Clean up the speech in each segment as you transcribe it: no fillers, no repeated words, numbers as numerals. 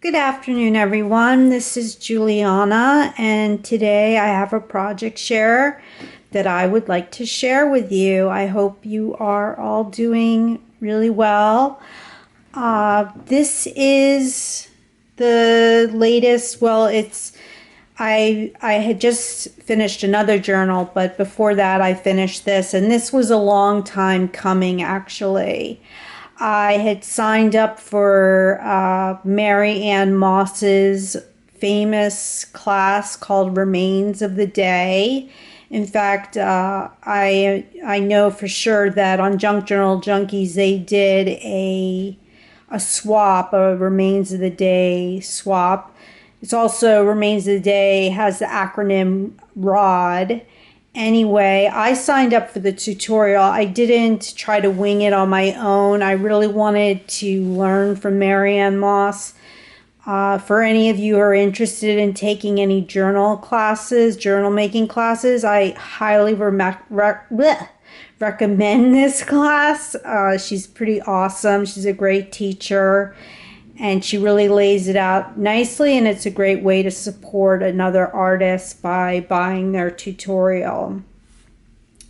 Good afternoon, everyone. This is Juliana, and today I have a project share that I would like to share with you. I hope you are all doing really well. This is the latest, I had just finished another journal, but before that I finished this, and this was a long time coming actually. I had signed up for Mary Ann Moss's famous class called Remains of the Day. In fact, I know for sure that on Junk Journal Junkies they did a swap, a Remains of the Day swap. It's also Remains of the Day has the acronym ROD. Anyway, I signed up for the tutorial. I didn't try to wing it on my own. I really wanted to learn from Mary Ann Moss. For any of you who are interested in taking any journal classes, journal making classes, I highly recommend this class. She's pretty awesome. She's a great teacher. And she really lays it out nicely, and it's a great way to support another artist by buying their tutorial.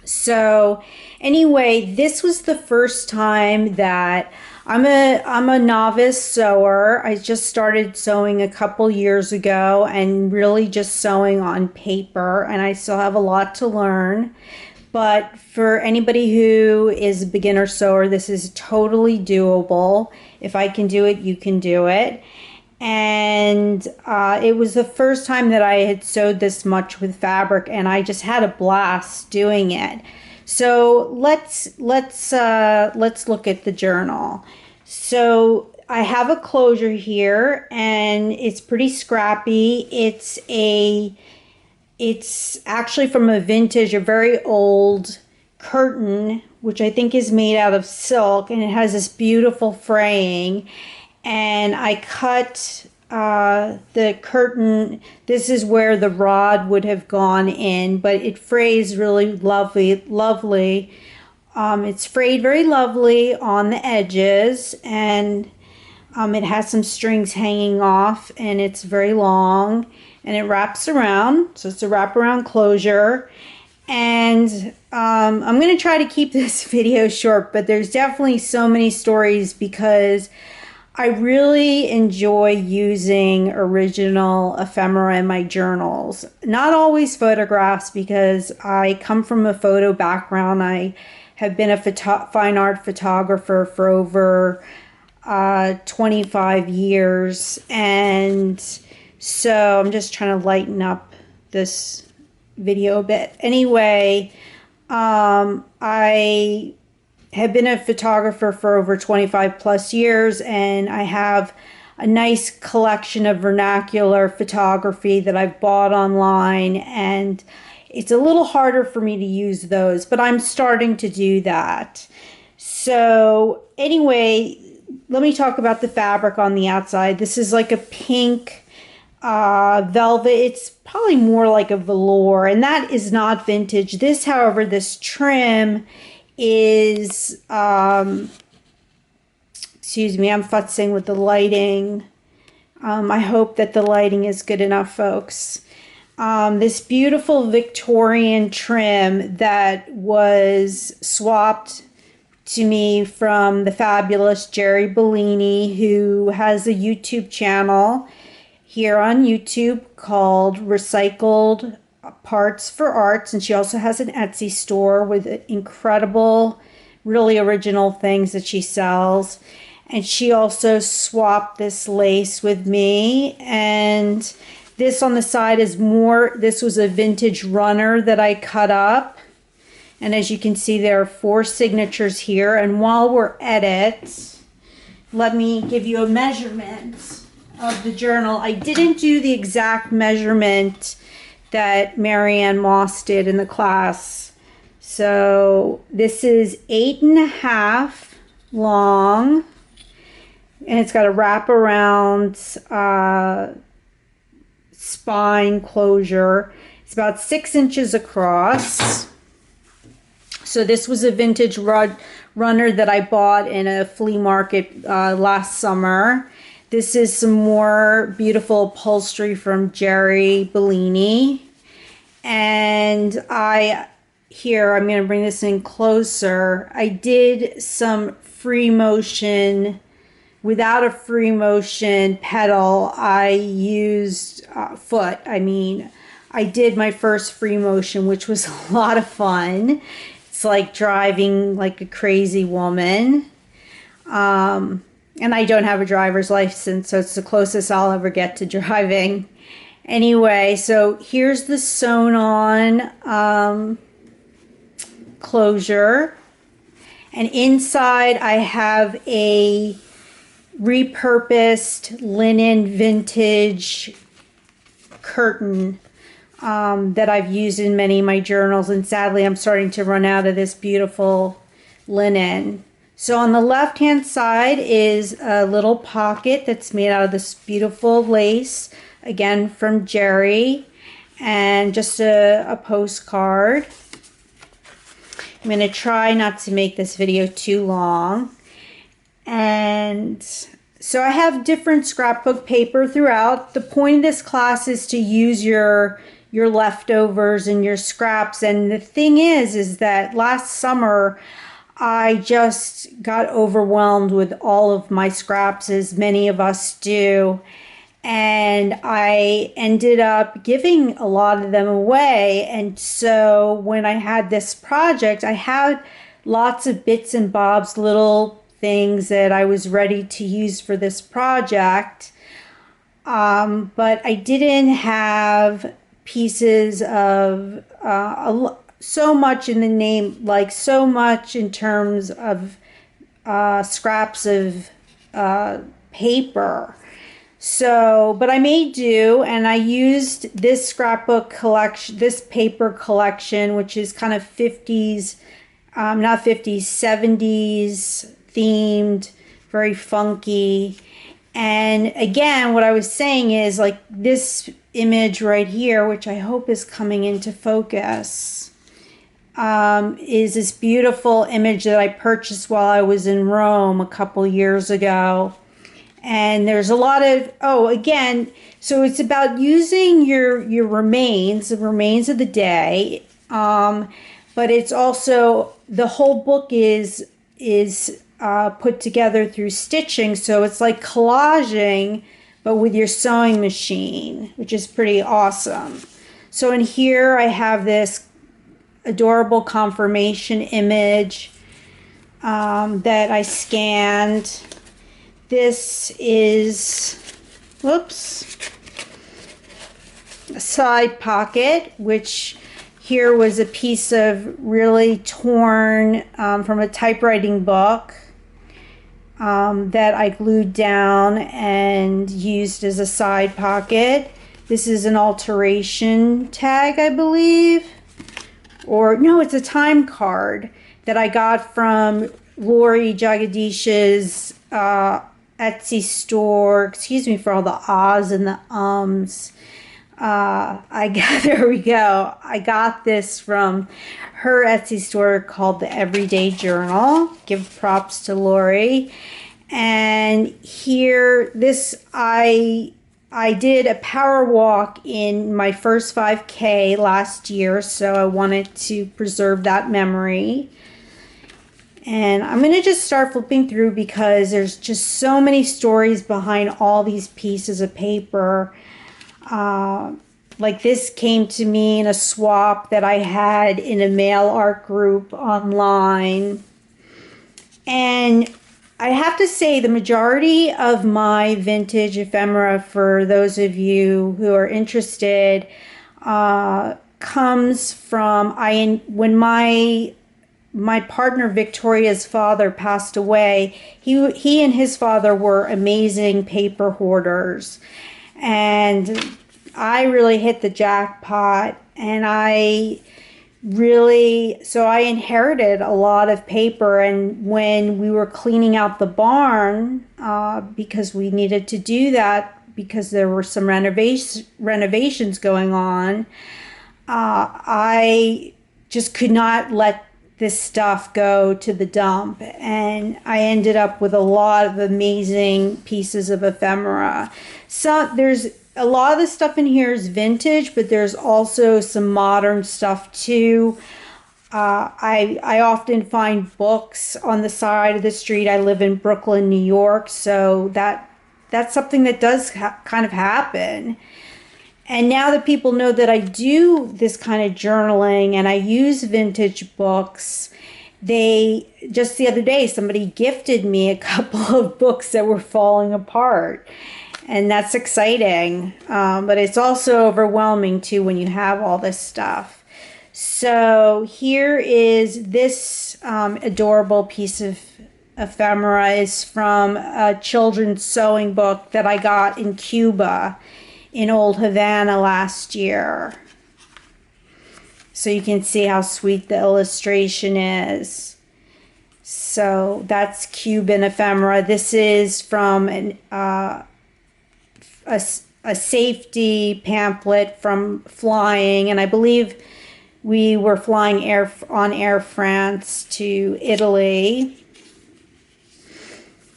So anyway, this was the first time that I'm a novice sewer. I just started sewing a couple years ago and really just sewing on paper, and I still have a lot to learn. But for anybody who is a beginner sewer, this is totally doable. If I can do it, you can do it. And it was the first time that I had sewed this much with fabric, and I just had a blast doing it. So let's look at the journal. So I have a closure here, and it's pretty scrappy. It's actually from a very old curtain, which I think is made out of silk, and it has this beautiful fraying. And I cut the curtain. This is where the rod would have gone in, but it frays really lovely. It's frayed very lovely on the edges, and it has some strings hanging off, and it's very long. And it wraps around, so it's a wraparound closure. And I'm going to try to keep this video short, but there's definitely so many stories because I really enjoy using original ephemera in my journals. Not always photographs, because I come from a photo background. I have been a fine art photographer for over 25 years, and so I'm just trying to lighten up this video a bit. Anyway, I have been a photographer for over 25 plus years, and I have a nice collection of vernacular photography that I've bought online, and it's a little harder for me to use those, but I'm starting to do that. So anyway, let me talk about the fabric on the outside. This is like a pink velvet. It's probably more like a velour, and that is not vintage. This, however, this trim is excuse me, I'm futzing with the lighting. I hope that the lighting is good enough, folks. This beautiful Victorian trim that was swapped to me from the fabulous Jerry Bellini, who has a YouTube channel here on YouTube called Recycled Parts for Arts, and she also has an Etsy store with incredible, really original things that she sells. And she also swapped this lace with me, and this on the side is this was a vintage runner that I cut up, and as you can see there are 4 signatures here. And while we're at it, let me give you a measurement of the journal. I didn't do the exact measurement that Mary Ann Moss did in the class. So this is 8.5 long, and it's got a wraparound spine closure. It's about 6 inches across. So this was a vintage runner that I bought in a flea market last summer. This is some more beautiful upholstery from Jerry Bellini. And I'm going to bring this in closer. I did some free motion. Without a free motion pedal, I used foot. I did my first free motion, which was a lot of fun. It's like driving like a crazy woman. And I don't have a driver's license, so it's the closest I'll ever get to driving. Anyway, so here's the sewn on closure. And inside I have a repurposed linen vintage curtain that I've used in many of my journals, and sadly I'm starting to run out of this beautiful linen. So on the left hand side is a little pocket that's made out of this beautiful lace, again from Jerry, and just a postcard. I'm going to try not to make this video too long. And so I have different scrapbook paper throughout. The point of this class is to use your leftovers and your scraps. And the thing is that last summer I just got overwhelmed with all of my scraps, as many of us do. And I ended up giving a lot of them away. And so when I had this project, I had lots of bits and bobs, little things that I was ready to use for this project. But I didn't have pieces of so much in the name, like so much in terms of scraps of paper. So, but I made do, and I used this scrapbook collection, this paper collection, which is kind of 50s, not 50s, 70s themed, very funky. And again, what I was saying is like this image right here, which I hope is coming into focus, is this beautiful image that I purchased while I was in Rome a couple years ago. And there's a lot of, again, so it's about using your remains, the remains of the day. But it's also, the whole book is put together through stitching. So it's like collaging, but with your sewing machine, which is pretty awesome. So in here I have this adorable confirmation image that I scanned. This is, a side pocket, which here was a piece of really torn from a typewriting book that I glued down and used as a side pocket. This is an alteration tag, I believe. Or no, it's a time card that I got from Lori Jagadish's Etsy store. Excuse me for all the ahs and the ums. There we go. I got this from her Etsy store called The Everyday Journal. Give props to Lori. And here, I did a power walk in my first 5K last year, so I wanted to preserve that memory. And I'm going to just start flipping through because there's just so many stories behind all these pieces of paper. Like this came to me in a swap that I had in a mail art group online. And I have to say the majority of my vintage ephemera, for those of you who are interested, comes from when my partner Victoria's father passed away. He and his father were amazing paper hoarders, and I really hit the jackpot, and I inherited a lot of paper. And when we were cleaning out the barn, because we needed to do that because there were some renovations going on, I just could not let this stuff go to the dump, and I ended up with a lot of amazing pieces of ephemera. So there's a lot of the stuff in here is vintage, but there's also some modern stuff too. I often find books on the side of the street. I live in Brooklyn, New York, so that's something that does kind of happen. And now that people know that I do this kind of journaling and I use vintage books, just the other day, somebody gifted me a couple of books that were falling apart. And that's exciting. But it's also overwhelming too when you have all this stuff. So here is this adorable piece of ephemera is from a children's sewing book that I got in Cuba, in Old Havana last year. So you can see how sweet the illustration is. So that's Cuban ephemera. This is from a safety pamphlet from flying, and I believe we were flying on Air France to Italy.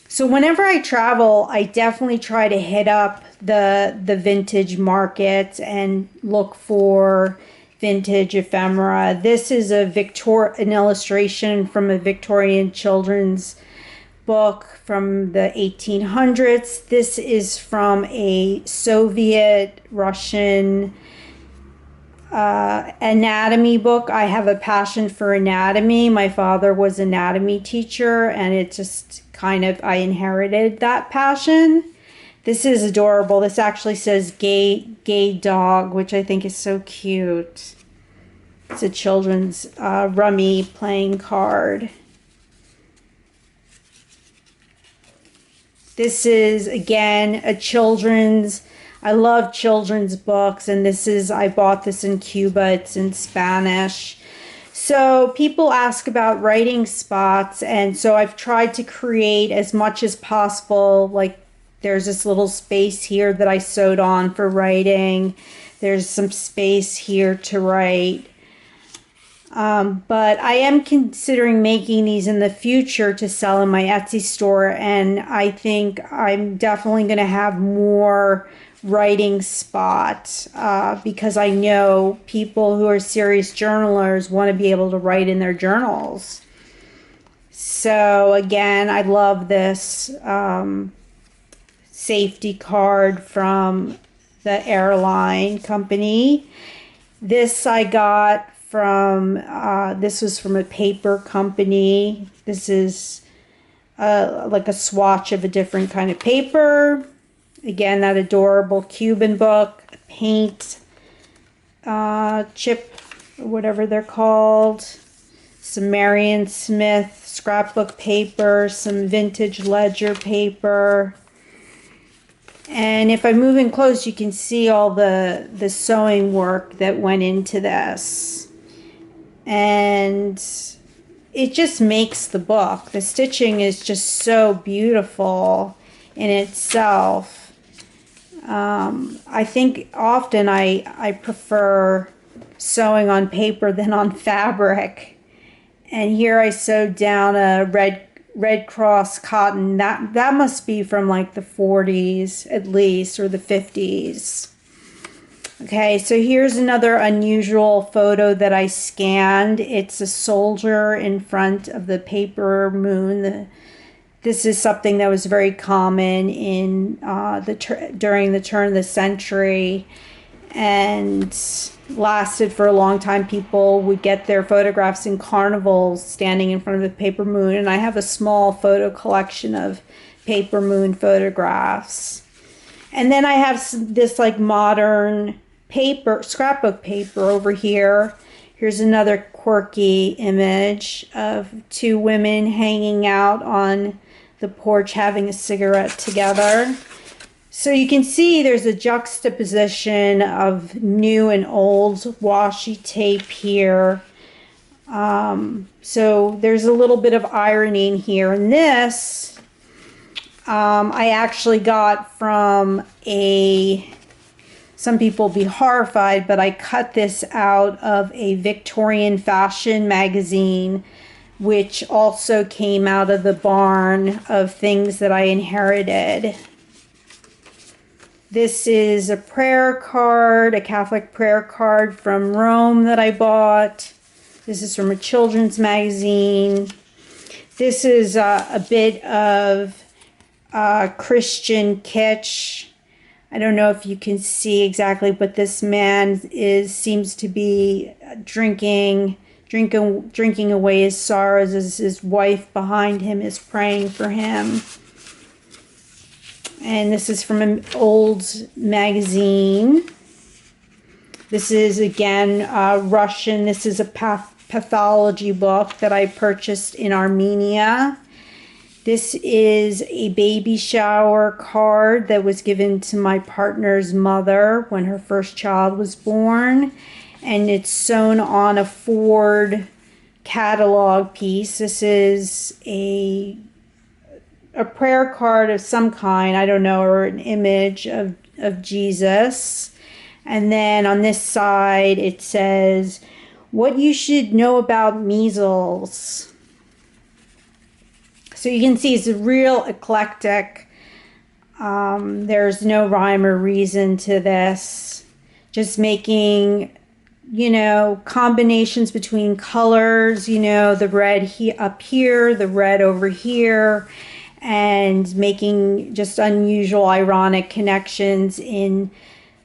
So whenever I travel, I definitely try to hit up the vintage market and look for vintage ephemera. This is an illustration from a Victorian children's book from the 1800s. This is from a Soviet Russian anatomy book. I have a passion for anatomy. My father was an anatomy teacher, and it just kind of, I inherited that passion. This is adorable. This actually says gay dog, which I think is so cute. It's a children's rummy playing card. This is, again, I love children's books, and I bought this in Cuba. It's in Spanish. So people ask about writing spots, and so I've tried to create as much as possible. Like, there's this little space here that I sewed on for writing. There's some space here to write. But I am considering making these in the future to sell in my Etsy store, and I think I'm definitely going to have more writing spot because I know people who are serious journalers want to be able to write in their journals. So again, I love this safety card from the airline company. This I got from, this was from a paper company. This is like a swatch of a different kind of paper. Again, that adorable Cuban book, paint chip, or whatever they're called. Some Marion Smith scrapbook paper, some vintage ledger paper. And if I move in close, you can see all the sewing work that went into this. And it just makes the book. The stitching is just so beautiful in itself. I think often I prefer sewing on paper than on fabric. And here I sewed down a Red Cross cotton. That must be from like the 40s at least, or the 50s. Okay, so here's another unusual photo that I scanned. It's a soldier in front of the paper moon. This is something that was very common in during the turn of the century and lasted for a long time. People would get their photographs in carnivals standing in front of the paper moon, and I have a small photo collection of paper moon photographs. And then I have this like modern paper, scrapbook paper over here. Here's another quirky image of two women hanging out on the porch having a cigarette together. So you can see there's a juxtaposition of new and old washi tape here. So there's a little bit of irony in here. And this I actually got from a some people will be horrified, but I cut this out of a Victorian fashion magazine, which also came out of the barn of things that I inherited. This is a prayer card, a Catholic prayer card from Rome that I bought. This is from a children's magazine. This is a bit of Christian kitsch. I don't know if you can see exactly, but this man seems to be drinking away his sorrows as his wife behind him is praying for him. And this is from an old magazine. This is again Russian. This is a pathology book that I purchased in Armenia. This is a baby shower card that was given to my partner's mother when her first child was born. And it's sewn on a Ford catalog piece. This is a prayer card of some kind, I don't know, or an image of Jesus. And then on this side it says, what you should know about measles. So you can see it's a real eclectic. There's no rhyme or reason to this. Just making, you know, combinations between colors, you know, the red up here, the red over here, and making just unusual, ironic connections in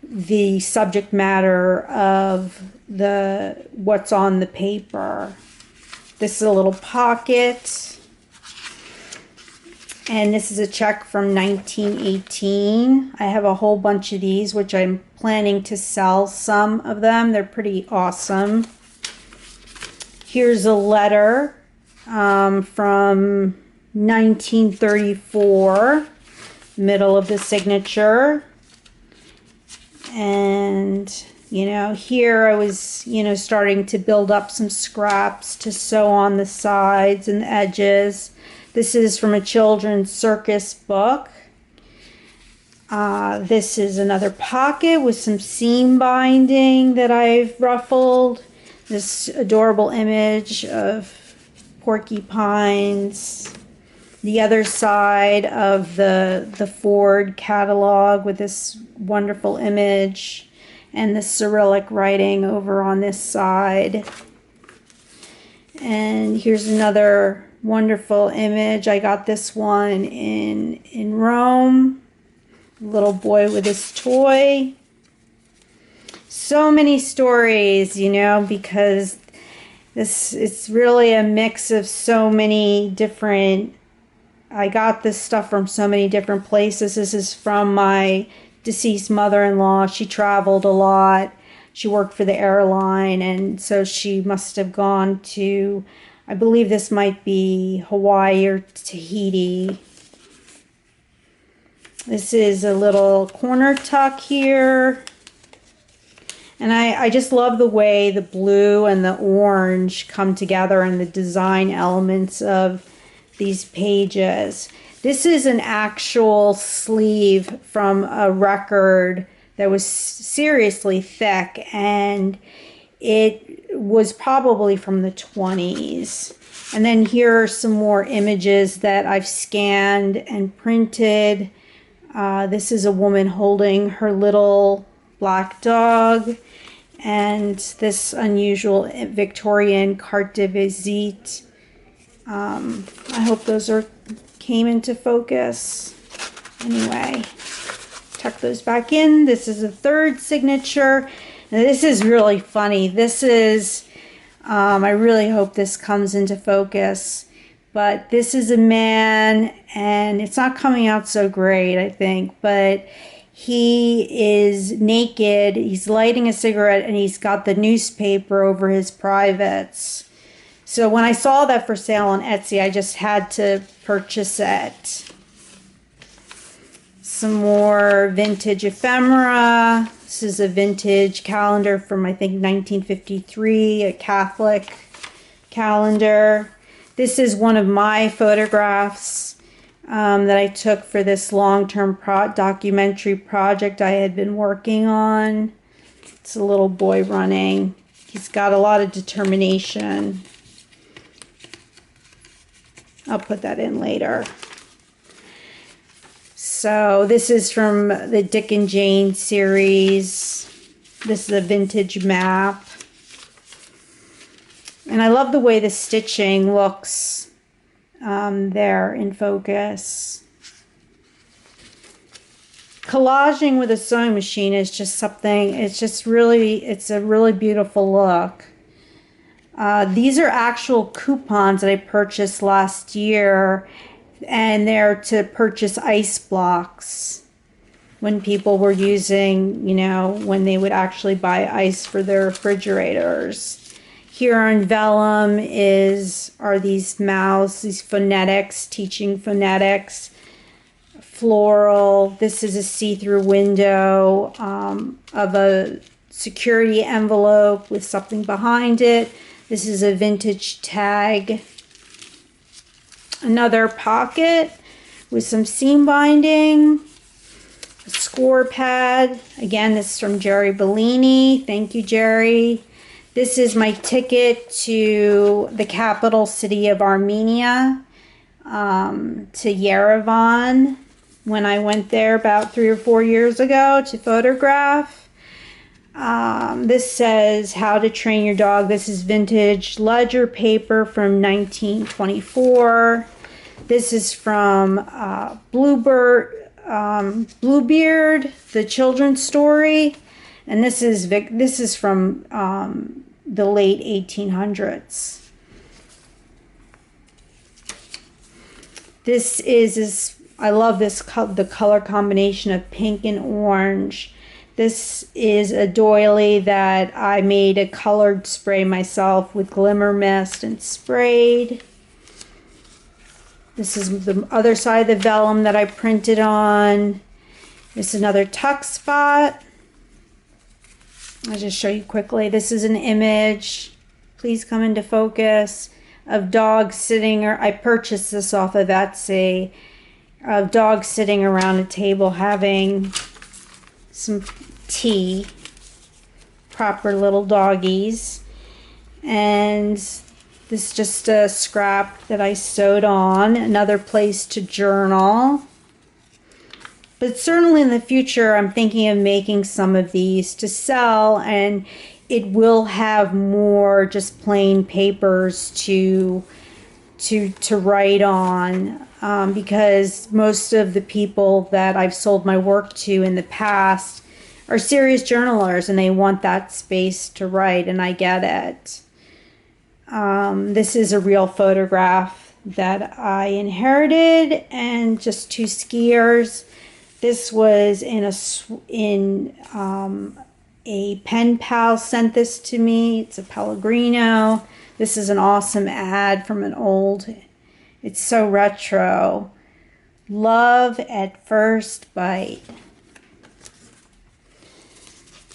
the subject matter of what's on the paper. This is a little pocket. And this is a check from 1918. I have a whole bunch of these, which I'm planning to sell some of them. They're pretty awesome. Here's a letter from 1934, middle of the signature. And, you know, here I was, you know, starting to build up some scraps to sew on the sides and the edges. This is from a children's circus book. This is another pocket with some seam binding that I've ruffled. This adorable image of porcupines. The other side of the Ford catalog with this wonderful image and the Cyrillic writing over on this side. And here's another wonderful image. I got this one in Rome. Little boy with his toy. So many stories, you know, because it's really a mix of so many different. I got this stuff from so many different places. This is from my deceased mother-in-law. She traveled a lot. She worked for the airline, and so she must have gone to, I believe this might be Hawaii or Tahiti. This is a little corner tuck here. And I just love the way the blue and the orange come together and the design elements of these pages. This is an actual sleeve from a record that was seriously thick, and it was probably from the 20s. And then here are some more images that I've scanned and printed. This is a woman holding her little black dog, and this unusual Victorian carte de visite. I hope those came into focus. Anyway, tuck those back in. This is a third signature. And this is really funny. This is, I really hope this comes into focus. But this is a man, and it's not coming out so great, I think. But he is naked. He's lighting a cigarette, and he's got the newspaper over his privates. So when I saw that for sale on Etsy, I just had to purchase it. Some more vintage ephemera. This is a vintage calendar from, I think, 1953, a Catholic calendar. This is one of my photographs that I took for this long-term documentary project I had been working on. It's a little boy running. He's got a lot of determination. I'll put that in later. So this is from the Dick and Jane series. This is a vintage map. And I love the way the stitching looks there in focus. Collaging with a sewing machine is just something, it's a really beautiful look. These are actual coupons that I purchased last year, and they're to purchase ice blocks when people were using, you know, when they would actually buy ice for their refrigerators. Here on vellum are these mouths, these phonetics, teaching phonetics. Floral. This is a see-through window of a security envelope with something behind it. This is a vintage tag. Another pocket with some seam binding. A score pad. Again, this is from Jerry Bellini. Thank you, Jerry. This is my ticket to the capital city of Armenia, to Yerevan, when I went there about 3 or 4 years ago to photograph. This says How to Train Your Dog. This is vintage ledger paper from 1924. This is from Bluebeard, the children's story. And this is from the late 1800s. I love the color combination of pink and orange. This is a doily that I made a colored spray myself with glimmer mist and sprayed. This is the other side of the vellum that I printed on. This is another tuck spot. I'll just show you quickly. This is an image. Please come into focus of dogs sitting, I purchased this off of Etsy, of dogs sitting around a table having some tea, proper little doggies. And this is just a scrap that I sewed on, another place to journal. But certainly in the future, I'm thinking of making some of these to sell, and it will have more just plain papers to write on, because most of the people that I've sold my work to in the past are serious journalers, and they want that space to write, and I get it. This is a real photograph that I inherited, and just 2 skiers. This was a pen pal sent this to me. It's a Pellegrino. This is an awesome ad from it's so retro. Love at First Bite.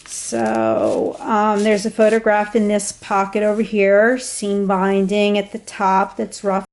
So there's a photograph in this pocket over here, seam binding at the top that's rough.